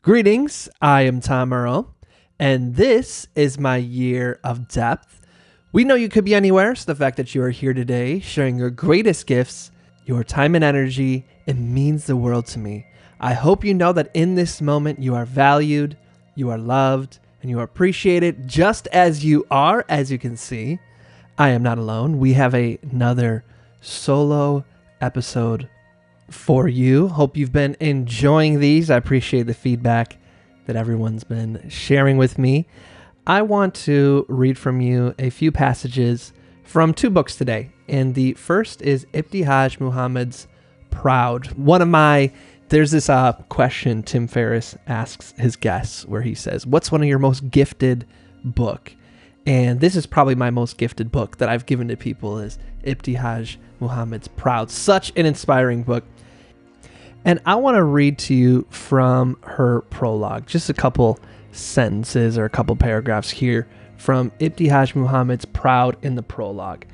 Greetings, I am Tom Earl, and this is my year of depth. We know you could be anywhere, so the fact that you are here today, sharing your greatest gifts, your time and energy, it means the world to me. I hope you know that in this moment you are valued, you are loved, and you are appreciated just as you are. As you can see, I am not alone. We have another solo episode for you. Hope you've been enjoying these. I appreciate the feedback that everyone's been sharing with me. I want to read from you a few passages from two books today. And the first is Ibtihaj Muhammad's Proud. There's this question Tim Ferriss asks his guests where he says, what's one of your most gifted book? And this is probably my most gifted book that I've given to people is Ibtihaj Muhammad's Proud. Such an inspiring book. And I want to read to you from her prologue, just a couple sentences or a couple paragraphs here from Ibtihaj Muhammad's Proud in the prologue.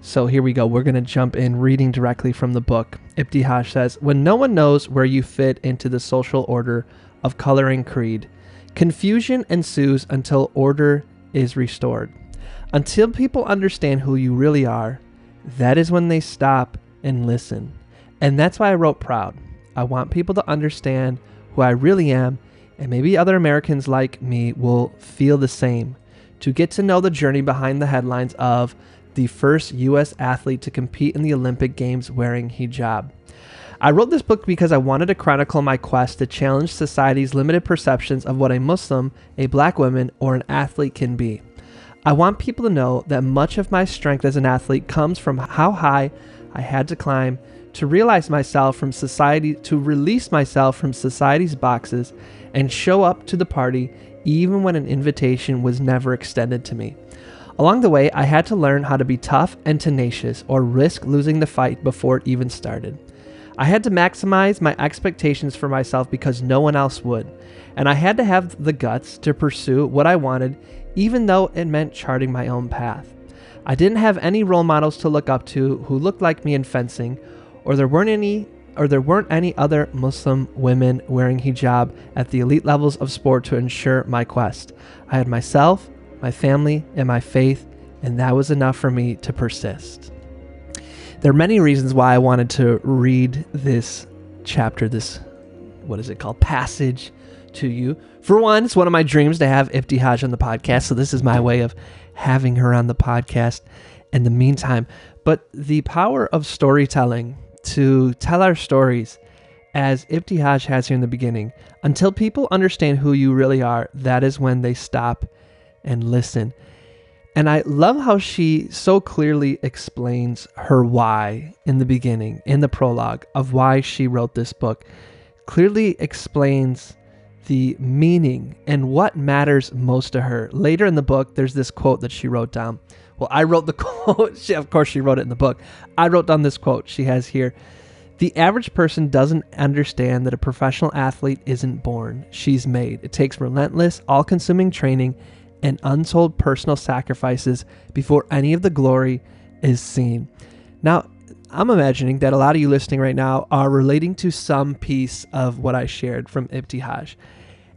So here we go. We're going to jump in reading directly from the book. Ibtihaj says, when no one knows where you fit into the social order of color and creed, confusion ensues until order is restored. Until people understand who you really are, that is when they stop and listen. And that's why I wrote Proud. I want people to understand who I really am, and maybe other Americans like me will feel the same. To get to know the journey behind the headlines of the first U.S. athlete to compete in the Olympic Games wearing hijab. I wrote this book because I wanted to chronicle my quest to challenge society's limited perceptions of what a Muslim, a black woman, or an athlete can be. I want people to know that much of my strength as an athlete comes from how high I had to climb to release myself from society's boxes and show up to the party even when an invitation was never extended to me. Along the way, I had to learn how to be tough and tenacious or risk losing the fight before it even started. I had to maximize my expectations for myself because no one else would, and I had to have the guts to pursue what I wanted even though it meant charting my own path. I didn't have any role models to look up to who looked like me in fencing, or there weren't any other Muslim women wearing hijab at the elite levels of sport to ensure my quest. I had myself, my family, and my faith, and that was enough for me to persist. There are many reasons why I wanted to read this chapter, passage to you. For one, it's one of my dreams to have Ibtihaj on the podcast, so this is my way of having her on the podcast in the meantime. But the power of storytelling, to tell our stories, as Ibtihaj has here in the beginning, until people understand who you really are, that is when they stop and listen. And I love how she so clearly explains her why in the beginning, in the prologue, of why she wrote this book. Clearly explains the meaning and what matters most to her. Later in the book, there's this quote that she wrote down. Well, I wrote the quote. Of course, she wrote it in the book. I wrote down this quote she has here. The average person doesn't understand that a professional athlete isn't born. She's made. It takes relentless, all-consuming training and untold personal sacrifices before any of the glory is seen. Now, I'm imagining that a lot of you listening right now are relating to some piece of what I shared from Ibtihaj.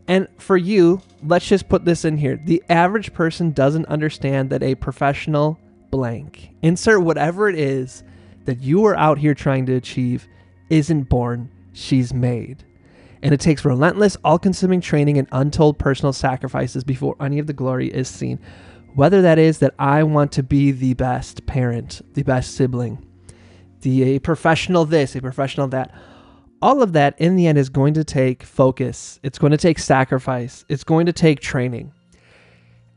And for you, let's just put this in here. The average person doesn't understand that a professional blank, insert whatever it is that you are out here trying to achieve, isn't born, she's made. And it takes relentless, all-consuming training and untold personal sacrifices before any of the glory is seen. Whether that is that I want to be the best parent, the best sibling, a professional this, a professional that. All of that in the end is going to take focus. It's going to take sacrifice. It's going to take training.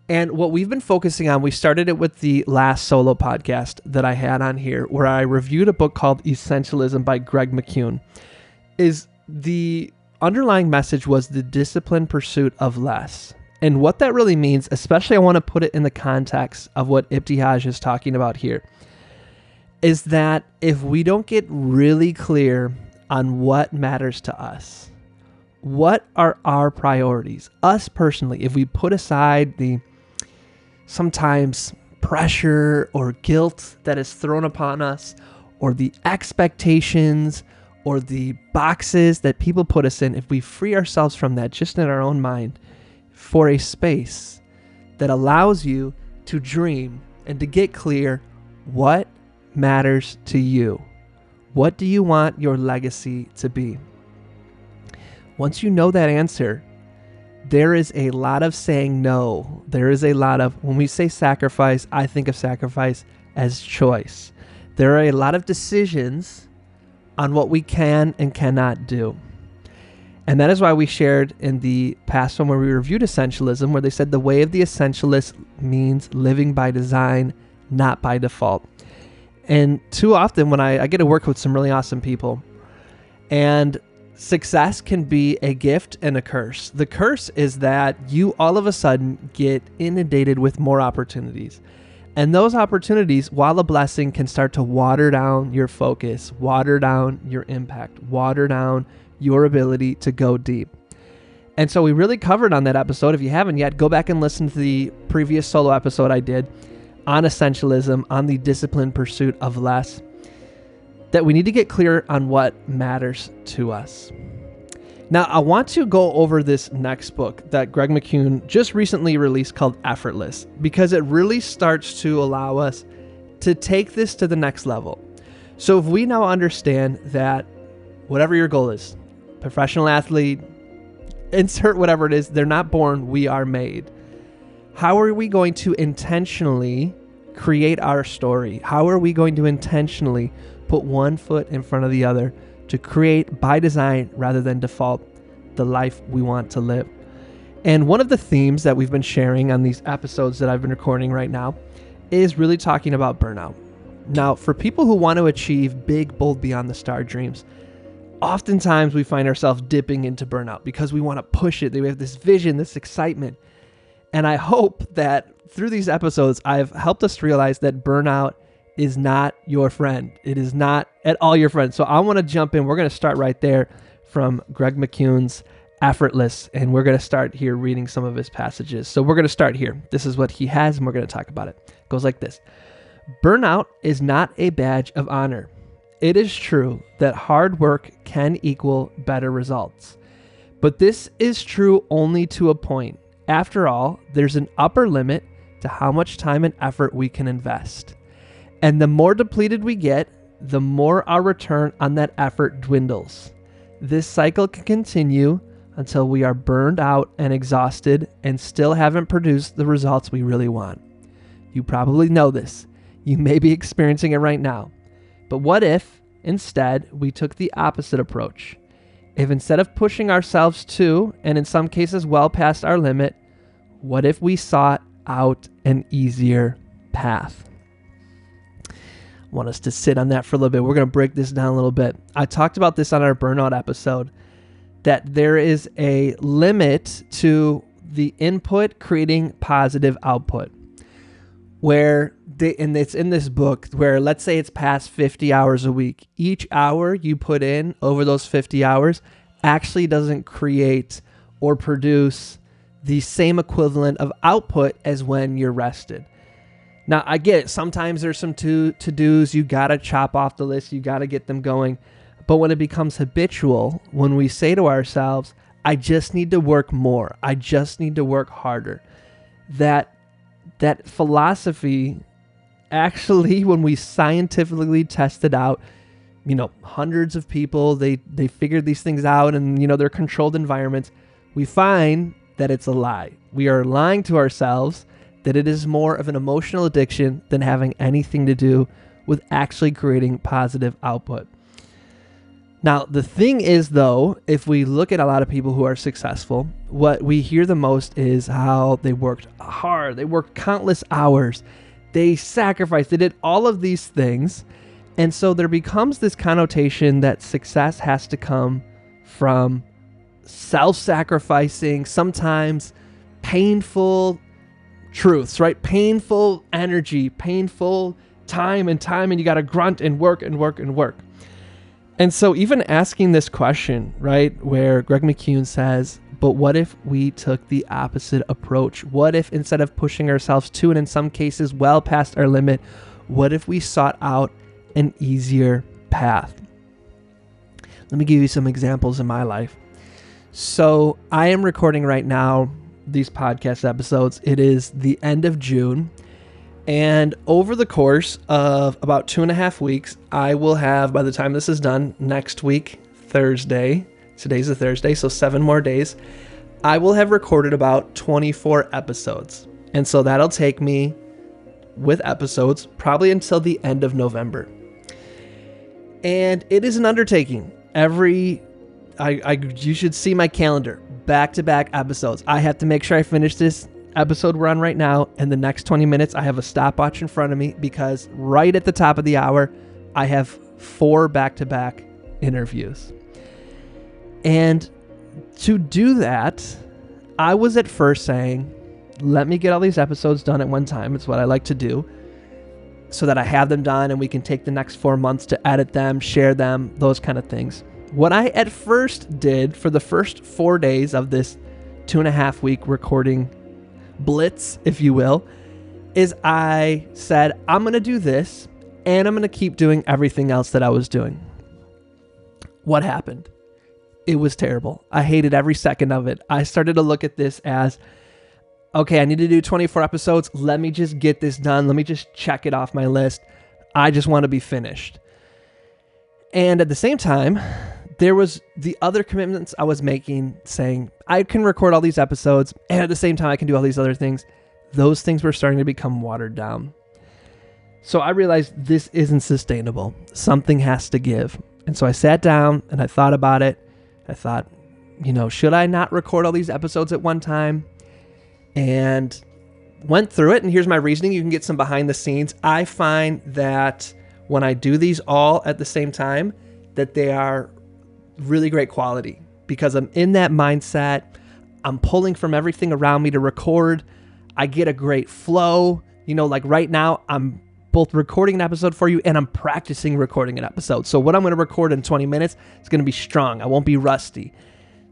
And what we've been focusing on, we started it with the last solo podcast that I had on here, where I reviewed a book called Essentialism by McKeown. Is the underlying message was the disciplined pursuit of less. And what that really means, especially I want to put it in the context of what Ibtihaj is talking about here, is that if we don't get really clear on what matters to us, what are our priorities, us personally, if we put aside the sometimes pressure or guilt that is thrown upon us, or the expectations or the boxes that people put us in, if we free ourselves from that just in our own mind for a space that allows you to dream and to get clear what matters to you. What do you want your legacy to be? Once you know that answer, there is a lot of saying no. There is a lot of, when we say sacrifice, I think of sacrifice as choice. There are a lot of decisions on what we can and cannot do. And that is why we shared in the past one where we reviewed Essentialism, where they said the way of the essentialist means living by design, not by default. And too often when I get to work with some really awesome people, and success can be a gift and a curse. The curse is that you all of a sudden get inundated with more opportunities. And those opportunities, while a blessing, can start to water down your focus, water down your impact, water down your ability to go deep. And so we really covered on that episode. If you haven't yet, go back and listen to the previous solo episode I did on essentialism, on the disciplined pursuit of less, that we need to get clear on what matters to us. Now, I want to go over this next book that Greg McKeown just recently released called Effortless, because it really starts to allow us to take this to the next level. So if we now understand that whatever your goal is, professional athlete, insert whatever it is, they're not born, we are made. How are we going to intentionally create our story? How are we going to intentionally put one foot in front of the other to create by design rather than default the life we want to live? And one of the themes that we've been sharing on these episodes that I've been recording right now is really talking about burnout. Now, for people who want to achieve big, bold, beyond the star dreams, oftentimes we find ourselves dipping into burnout because we want to push it. We have this vision, this excitement. And I hope that through these episodes, I've helped us realize that burnout is not your friend. It is not at all your friend. So I want to jump in. We're going to start right there from Greg McKeown's Effortless, and we're going to start here reading some of his passages. So we're going to start here. This is what he has, and we're going to talk about it. It goes like this. Burnout is not a badge of honor. It is true that hard work can equal better results, but this is true only to a point. After all, there's an upper limit to how much time and effort we can invest. And the more depleted we get, the more our return on that effort dwindles. This cycle can continue until we are burned out and exhausted and still haven't produced the results we really want. You probably know this. You may be experiencing it right now. But what if, instead, we took the opposite approach? If instead of pushing ourselves to, and in some cases well past our limit, what if we sought out an easier path? I want us to sit on that for a little bit. We're going to break this down a little bit. I talked about this on our Burnout episode, that there is a limit to the input creating positive output. And it's in this book where, let's say it's past 50 hours a week. Each hour you put in over those 50 hours actually doesn't create or produce the same equivalent of output as when you're rested. Now, I get it. Sometimes there's some to-dos. You got to chop off the list. You got to get them going. But when it becomes habitual, when we say to ourselves, I just need to work more. I just need to work harder. That philosophy, actually, when we scientifically tested out, hundreds of people, they figured these things out, and, they're controlled environments, we find that it's a lie. We are lying to ourselves that it is more of an emotional addiction than having anything to do with actually creating positive output. Now, the thing is, though, if we look at a lot of people who are successful, what we hear the most is how they worked hard. They worked countless hours. They sacrificed. They did all of these things. And so there becomes this connotation that success has to come from self-sacrificing, sometimes painful truths, right? Painful energy, painful time, and you got to grunt and work and work and work. And so even asking this question, right, where Greg McKeown says, but what if we took the opposite approach? What if instead of pushing ourselves to, and in some cases well past our limit, what if we sought out an easier path? Let me give you some examples in my life. So I am recording right now these podcast episodes. It is the end of June. And over the course of about 2.5 weeks, I will have, by the time this is done, next week, Thursday, today's a Thursday, so 7 more days, I will have recorded about 24 episodes. And so that'll take me, with episodes, probably until the end of November. And it is an undertaking. You should see my calendar, back-to-back episodes. I have to make sure I finish this episode we're on right now, and the next 20 minutes I have a stopwatch in front of me, because right at the top of the hour I have 4 back-to-back interviews. And to do that, I was at first saying, let me get all these episodes done at one time. It's what I like to do, so that I have them done and we can take the next 4 months to edit them, share them, those kind of things. What I at first did for the first 4 days of this 2.5 week recording blitz, if you will, is I said, I'm going to do this and I'm going to keep doing everything else that I was doing. What happened? It was terrible. I hated every second of it. I started to look at this as, okay, I need to do 24 episodes. Let me just get this done. Let me just check it off my list. I just want to be finished. And at the same time, there was the other commitments I was making, saying I can record all these episodes and at the same time I can do all these other things. Those things were starting to become watered down. So I realized this isn't sustainable. Something has to give. And so I sat down and I thought about it. I thought, should I not record all these episodes at one time? And went through it. And here's my reasoning. You can get some behind the scenes. I find that when I do these all at the same time, that they are really great quality, because I'm in that mindset. I'm pulling from everything around me to record. I get a great flow. Like right now, I'm both recording an episode for you and I'm practicing recording an episode. So what I'm going to record in 20 minutes is going to be strong. I won't be rusty.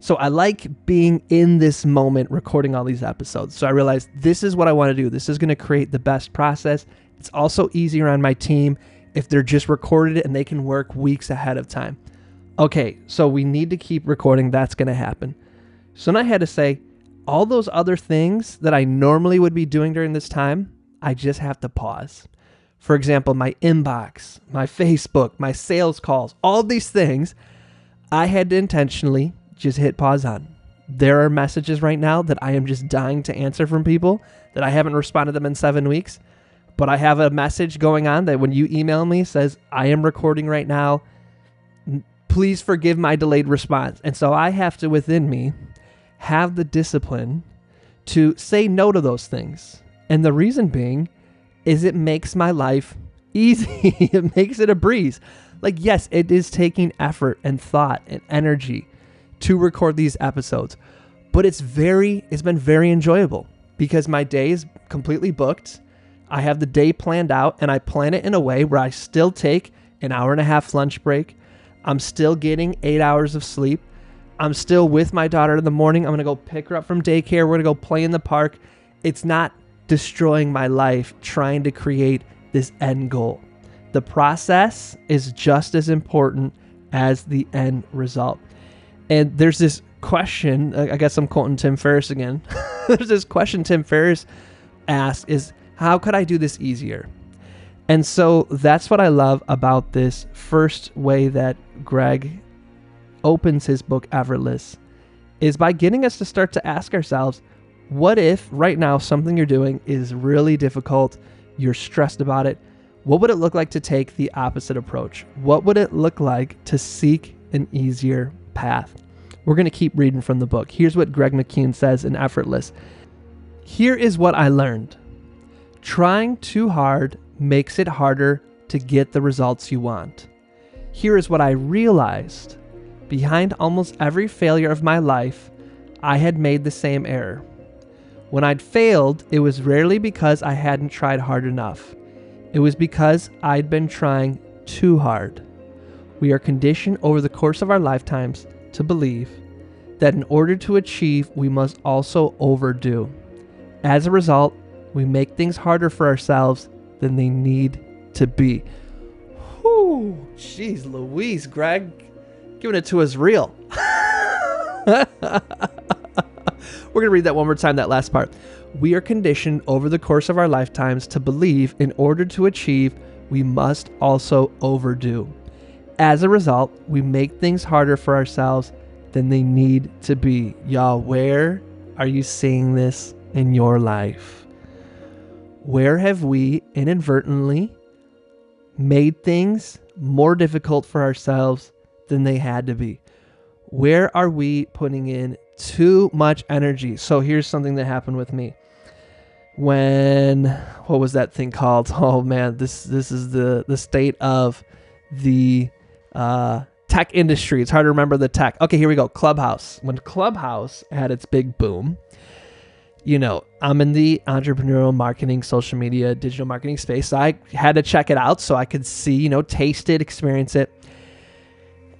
So I like being in this moment, recording all these episodes. So I realized this is what I want to do. This is going to create the best process. It's also easier on my team if they're just recorded and they can work weeks ahead of time. Okay, so we need to keep recording. That's going to happen. So then I had to say, all those other things that I normally would be doing during this time, I just have to pause. For example, my inbox, my Facebook, my sales calls, all these things, I had to intentionally just hit pause on. There are messages right now that I am just dying to answer from people that I haven't responded to them in 7 weeks. But I have a message going on that when you email me says, I am recording right now. Please forgive my delayed response. And so I have to, within me, have the discipline to say no to those things. And the reason being is it makes my life easy. It makes it a breeze. Like, yes, it is taking effort and thought and energy to record these episodes, but it's been very enjoyable because my day is completely booked. I have the day planned out and I plan it in a way where I still take an 1.5 hour lunch break. I'm still getting 8 hours of sleep. I'm still with my daughter in the morning. I'm going to go pick her up from daycare. We're going to go play in the park. It's not destroying my life trying to create this end goal. The process is just as important as the end result. And there's this question, I guess I'm quoting Tim Ferriss again. There's this question Tim Ferriss asked is, how could I do this easier? And so that's what I love about this first way that Greg opens his book, Effortless, is by getting us to start to ask ourselves, what if right now something you're doing is really difficult, you're stressed about it, what would it look like to take the opposite approach? What would it look like to seek an easier path? We're going to keep reading from the book. Here's what Greg McKeown says in Effortless. Here is what I learned. Trying too hard makes it harder to get the results you want. Here is what I realized. Behind almost every failure of my life, I had made the same error. When I'd failed, it was rarely because I hadn't tried hard enough. It was because I'd been trying too hard. We are conditioned over the course of our lifetimes to believe that in order to achieve, we must also overdo. As a result, we make things harder for ourselves than they need to be. Whew, jeez Louise, Greg Giving it to us real. We're going to read that one more time, that last part. We are conditioned over the course of our lifetimes to believe in order to achieve, we must also overdo. As a result, we make things harder for ourselves than they need to be. Y'all, where are you seeing this in your life? Where have we inadvertently made things more difficult for ourselves than they had to be? Where are we putting in too much energy? So here's something that happened with me. What was that thing called? Oh man, this is the state of the tech industry. It's hard to remember the tech. Okay, here we go. Clubhouse. When Clubhouse had its big boom, I'm in the entrepreneurial marketing, social media, digital marketing space. So I had to check it out so I could see, taste it, experience it.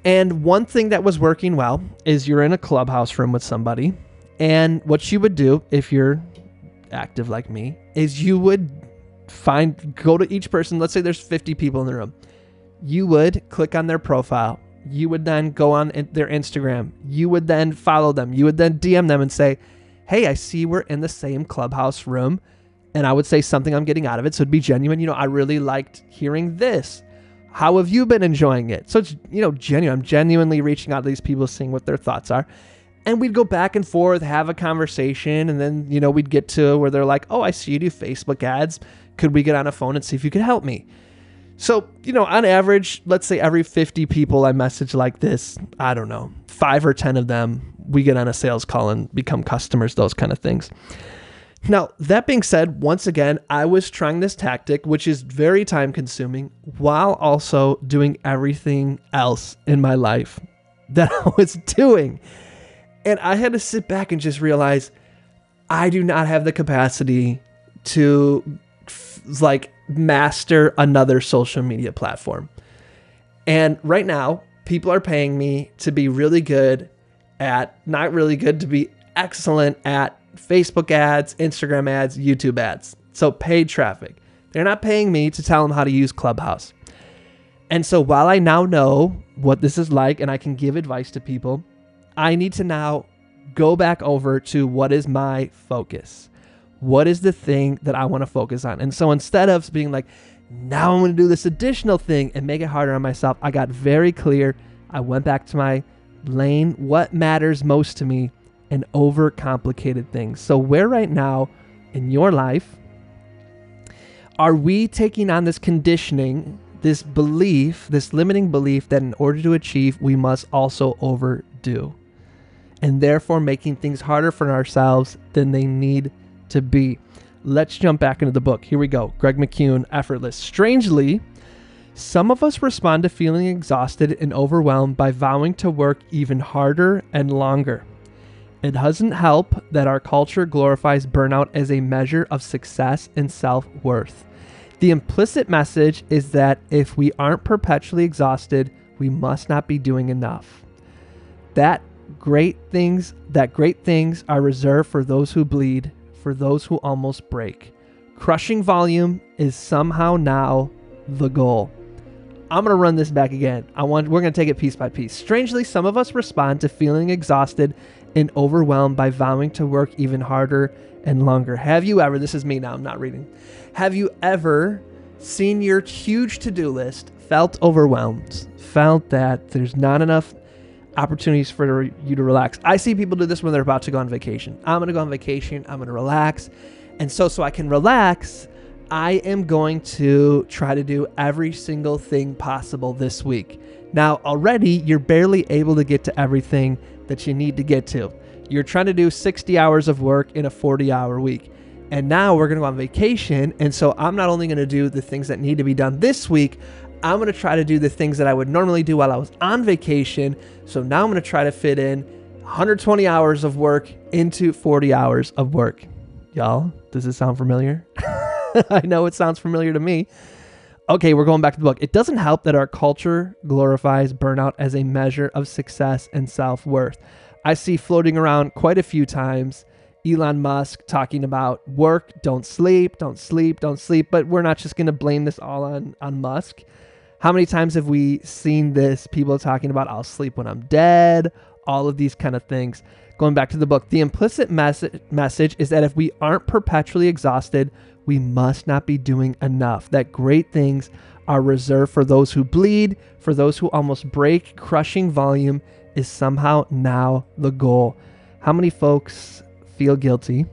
And one thing that was working well is you're in a Clubhouse room with somebody. And what you would do if you're active like me is you would go to each person. Let's say there's 50 people in the room. You would click on their profile. You would then go on their Instagram. You would then follow them. You would then DM them and say, hey, I see we're in the same Clubhouse room. And I would say something I'm getting out of it. So it'd be genuine. I really liked hearing this. How have you been enjoying it? So it's, genuine. I'm genuinely reaching out to these people, seeing what their thoughts are. And we'd go back and forth, have a conversation. And then, we'd get to where they're like, oh, I see you do Facebook ads. Could we get on a phone and see if you could help me? So, on average, let's say every 50 people I message like this, I don't know, 5 or 10 of them, we get on a sales call and become customers, those kind of things. Now, that being said, once again, I was trying this tactic, which is very time consuming, while also doing everything else in my life that I was doing. And I had to sit back and just realize I do not have the capacity to master another social media platform. And right now, people are paying me to be really good at, not really good, to be excellent at Facebook ads, Instagram ads, YouTube ads. So paid traffic. They're not paying me to tell them how to use Clubhouse. And so while I now know what this is like and I can give advice to people, I need to now go back over to what is my focus. What is the thing that I want to focus on? And so instead of being like, now I'm going to do this additional thing and make it harder on myself, I got very clear. I went back to my lane, what matters most to me, and overcomplicated things. So where right now in your life are we taking on this conditioning, this belief, this limiting belief that in order to achieve, we must also overdo, and therefore making things harder for ourselves than they need to be? Let's jump back into the book. Here we go. Greg McKeown, Effortless. Strangely, some of us respond to feeling exhausted and overwhelmed by vowing to work even harder and longer. It doesn't help that our culture glorifies burnout as a measure of success and self-worth. The implicit message is that if we aren't perpetually exhausted, we must not be doing enough. That great things are reserved for those who bleed, for those who almost break. Crushing volume is somehow now the goal. I'm going to run this back again. We're going to take it piece by piece. Strangely, some of us respond to feeling exhausted and overwhelmed by vowing to work even harder and longer. Have you ever, this is me now, I'm not reading. Have you ever seen your huge to-do list, felt overwhelmed, felt that there's not enough opportunities for you to relax? I see people do this when they're about to go on vacation. I'm going to go on vacation. I'm going to relax. And so I can relax, I am going to try to do every single thing possible this week. Now, already you're barely able to get to everything that you need to get to. You're trying to do 60 hours of work in a 40-hour week. And now we're going to go on vacation. And so I'm not only going to do the things that need to be done this week, I'm going to try to do the things that I would normally do while I was on vacation. So now I'm going to try to fit in 120 hours of work into 40 hours of work. Y'all, does this sound familiar? I know it sounds familiar to me. Okay, we're going back to the book. It doesn't help that our culture glorifies burnout as a measure of success and self-worth. I see floating around quite a few times Elon Musk talking about work, don't sleep, but we're not just going to blame this all on Musk. How many times have we seen this? People talking about, I'll sleep when I'm dead, all of these kind of things. Going back to the book, the implicit message is that if we aren't perpetually exhausted, we must not be doing enough. That great things are reserved for those who bleed, for those who almost break. Crushing volume is somehow now the goal. How many folks feel guilty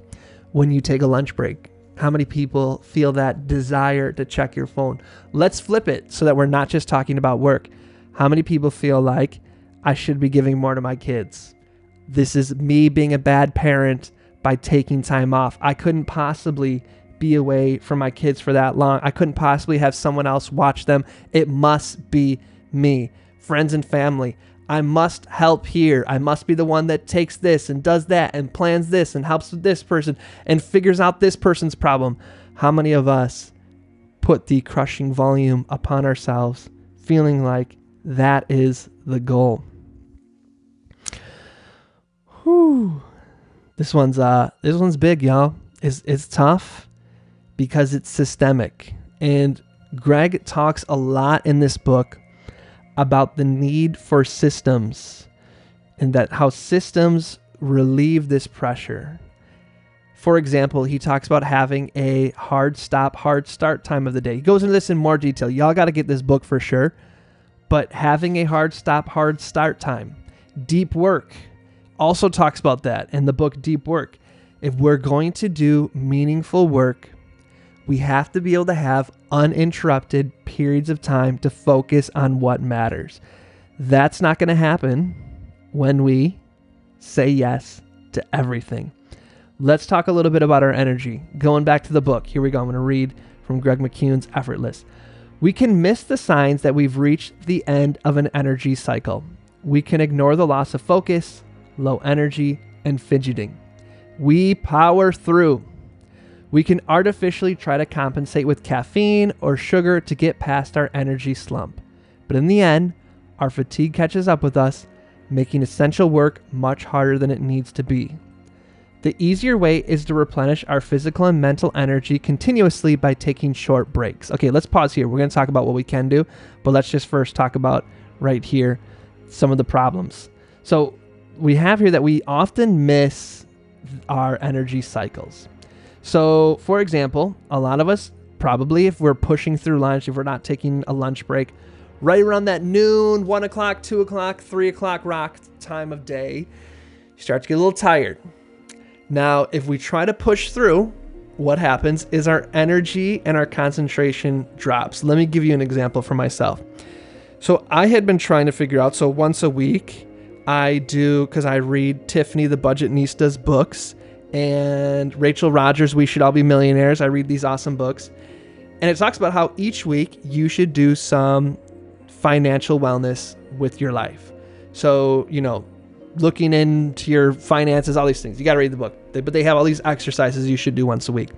when you take a lunch break? How many people feel that desire to check your phone? Let's flip it so that we're not just talking about work. How many people feel like I should be giving more to my kids? This is me being a bad parent by taking time off. I couldn't possibly be away from my kids for that long. I couldn't possibly have someone else watch them. It must be me. Friends and family, I must help here. I must be the one that takes this and does that and plans this and helps with this person and figures out this person's problem. How many of us put the crushing volume upon ourselves, feeling like that is the goal? Whew. This one's big, y'all. It's tough because it's systemic. And Greg talks a lot in this book about the need for systems and that how systems relieve this pressure. For example, he talks about having a hard stop, hard start time of the day. He goes into this in more detail. Y'all got to get this book for sure. But having a hard stop, hard start time. Deep work also talks about that in the book Deep Work. If we're going to do meaningful work, we have to be able to have uninterrupted periods of time to focus on what matters. That's not going to happen when we say yes to everything. Let's talk a little bit about our energy. Going back to the book, here we go. I'm going to read from Greg McKeown's Effortless. We can miss the signs that we've reached the end of an energy cycle. We can ignore the loss of focus, low energy, and fidgeting. We power through. We can artificially try to compensate with caffeine or sugar to get past our energy slump. But in the end, our fatigue catches up with us, making essential work much harder than it needs to be. The easier way is to replenish our physical and mental energy continuously by taking short breaks. Okay, let's pause here. We're going to talk about what we can do, but let's just first talk about right here some of the problems. So we have here that we often miss our energy cycles. So, for example, a lot of us probably, if we're pushing through lunch, if we're not taking a lunch break, right around that noon, 1 o'clock, 2 o'clock, 3 o'clock rock time of day, you start to get a little tired. Now, if we try to push through, what happens is our energy and our concentration drops. Let me give you an example for myself. So I had been trying to figure out, so once a week, because I read Tiffany the Budgetnista's books, and Rachel Rogers' We Should All Be Millionaires. I read these awesome books. And it talks about how each week you should do some financial wellness with your life. So, looking into your finances, all these things. You got to read the book. But they have all these exercises you should do once a week.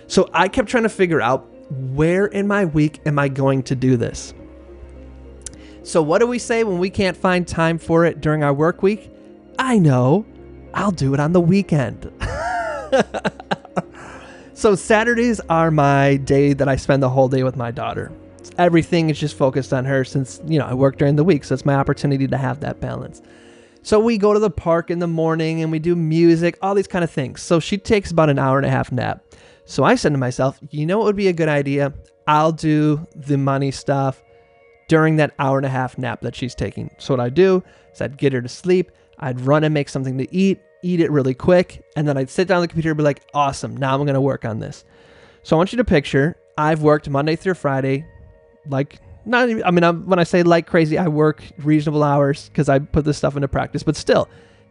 So I kept trying to figure out, where in my week am I going to do this? So what do we say when we can't find time for it during our work week? I know. I'll do it on the weekend. So Saturdays are my day that I spend the whole day with my daughter. Everything is just focused on her since, I work during the week. So it's my opportunity to have that balance. So we go to the park in the morning and we do music, all these kind of things. So she takes about an hour and a half nap. So I said to myself, what would be a good idea? I'll do the money stuff during that hour and a half nap that she's taking. So what I do is I'd get her to sleep. I'd run and make something to eat it really quick, and then I'd sit down on the computer and be like, awesome, now I'm going to work on this. So I want you to picture, I've worked Monday through Friday, when I say like crazy, I work reasonable hours because I put this stuff into practice, but still,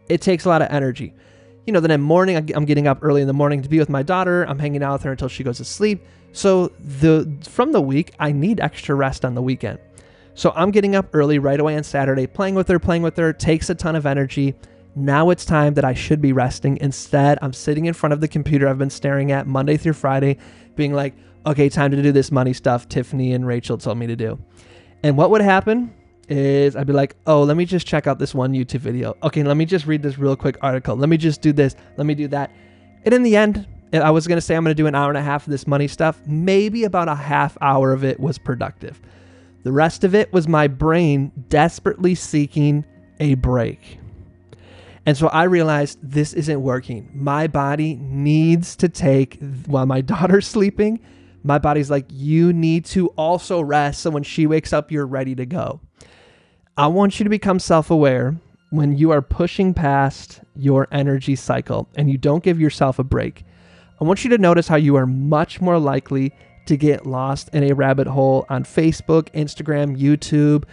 it takes a lot of energy. Then in the morning, I'm getting up early in the morning to be with my daughter. I'm hanging out with her until she goes to sleep. So from the week, I need extra rest on the weekend. So I'm getting up early right away on Saturday, playing with her, takes a ton of energy. Now it's time that I should be resting. Instead, I'm sitting in front of the computer I've been staring at Monday through Friday, being like, okay, time to do this money stuff Tiffany and Rachel told me to do. And what would happen is I'd be like, oh, let me just check out this one YouTube video. Okay, let me just read this real quick article. Let me just do this. Let me do that. And in the end, I was going to say I'm going to do an hour and a half of this money stuff. Maybe about a half hour of it was productive. The rest of it was my brain desperately seeking a break. And so I realized this isn't working. My body needs to take, while my daughter's sleeping, my body's like, you need to also rest. So when she wakes up, you're ready to go. I want you to become self-aware when you are pushing past your energy cycle and you don't give yourself a break. I want you to notice how you are much more likely to get lost in a rabbit hole on Facebook, Instagram, YouTube,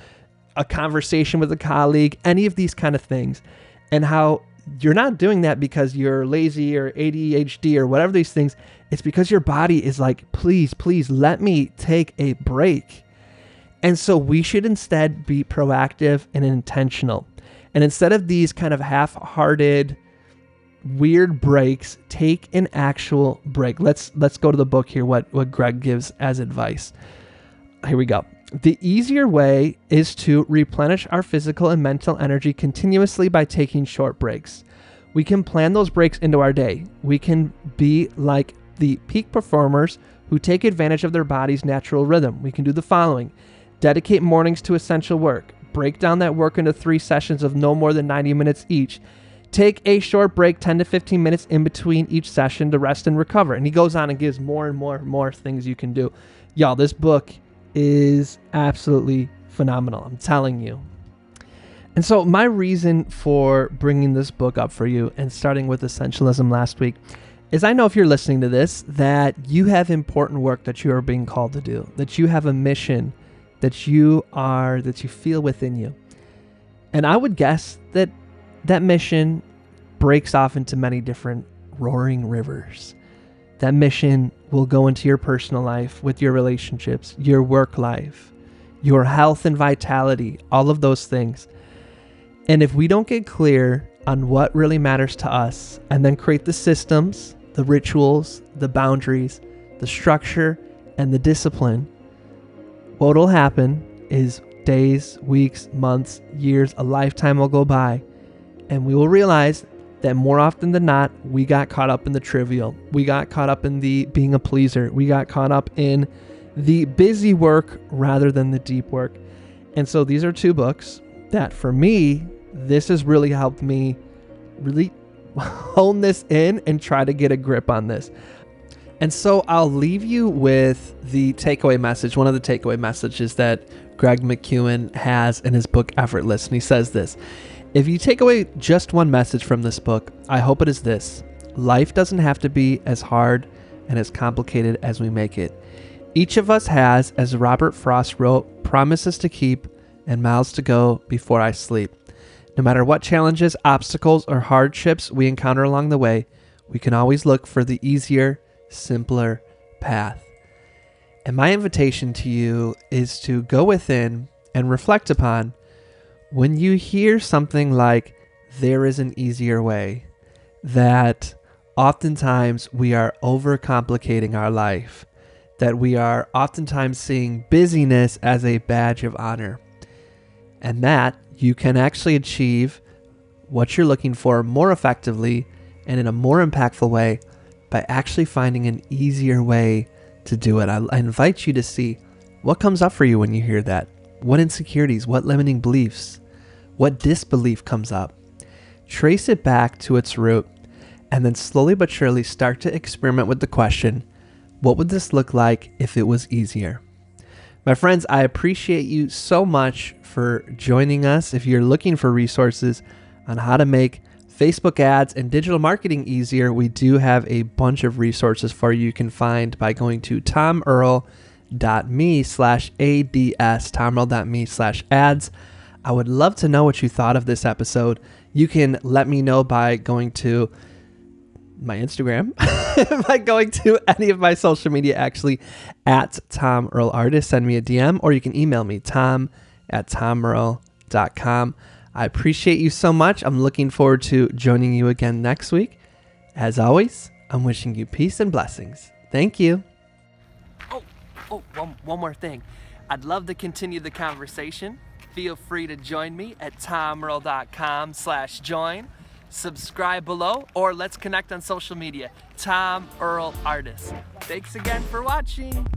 a conversation with a colleague, any of these kind of things. And how you're not doing that because you're lazy or ADHD or whatever these things. It's because your body is like, please, please let me take a break. And so we should instead be proactive and intentional. And instead of these kind of half-hearted, weird breaks, take an actual break. Let's go to the book here, what Greg gives as advice. Here we go. The easier way is to replenish our physical and mental energy continuously by taking short breaks. We can plan those breaks into our day. We can be like the peak performers who take advantage of their body's natural rhythm. We can do the following: dedicate mornings to essential work. Break down that work into 3 sessions of no more than 90 minutes each. Take a short break, 10 to 15 minutes in between each session to rest and recover. And he goes on and gives more and more things you can do. Y'all, this book is absolutely phenomenal. I'm telling you. And so my reason for bringing this book up for you and starting with Essentialism last week is I know if you're listening to this that you have important work that you are being called to do, that you have a mission that you feel within you. And I would guess that that mission breaks off into many different roaring rivers. That mission will go into your personal life with your relationships, your work life, your health and vitality, all of those things. And if we don't get clear on what really matters to us and then create the systems, the rituals, the boundaries, the structure, and the discipline, what will happen is days, weeks, months, years, a lifetime will go by, and we will realize that more often than not, we got caught up in the trivial. We got caught up in the being a pleaser. We got caught up in the busy work rather than the deep work. And so these are 2 books that for me, this has really helped me really hone this in and try to get a grip on this. And so I'll leave you with the takeaway message. One of the takeaway messages that Greg McKeown has in his book, Effortless. And he says this: if you take away just one message from this book, I hope it is this: life doesn't have to be as hard and as complicated as we make it. Each of us has, as Robert Frost wrote, promises to keep and miles to go before I sleep. No matter what challenges, obstacles, or hardships we encounter along the way, we can always look for the easier, simpler path. And my invitation to you is to go within and reflect upon when you hear something like, there is an easier way, that oftentimes we are overcomplicating our life, that we are oftentimes seeing busyness as a badge of honor, and that you can actually achieve what you're looking for more effectively and in a more impactful way by actually finding an easier way to do it. I invite you to see what comes up for you when you hear that. What insecurities, what limiting beliefs, what disbelief comes up. Trace it back to its root, and then slowly but surely start to experiment with the question, what would this look like if it was easier? My friends, I appreciate you so much for joining us. If you're looking for resources on how to make Facebook ads and digital marketing easier, we do have a bunch of resources for you. You can find by going to tomearl.me/ads, tomearl.me/ads. I would love to know what you thought of this episode. You can let me know by going to my Instagram, by going to any of my social media, actually, at Tom Earl Artist. Send me a DM, or you can email me, tom@tomearl.com. I appreciate you so much. I'm looking forward to joining you again next week. As always, I'm wishing you peace and blessings. Thank you. One more thing. I'd love to continue the conversation. Feel free to join me at tomearl.com/join. Subscribe below, or let's connect on social media. Tom Earl Artist. Thanks again for watching.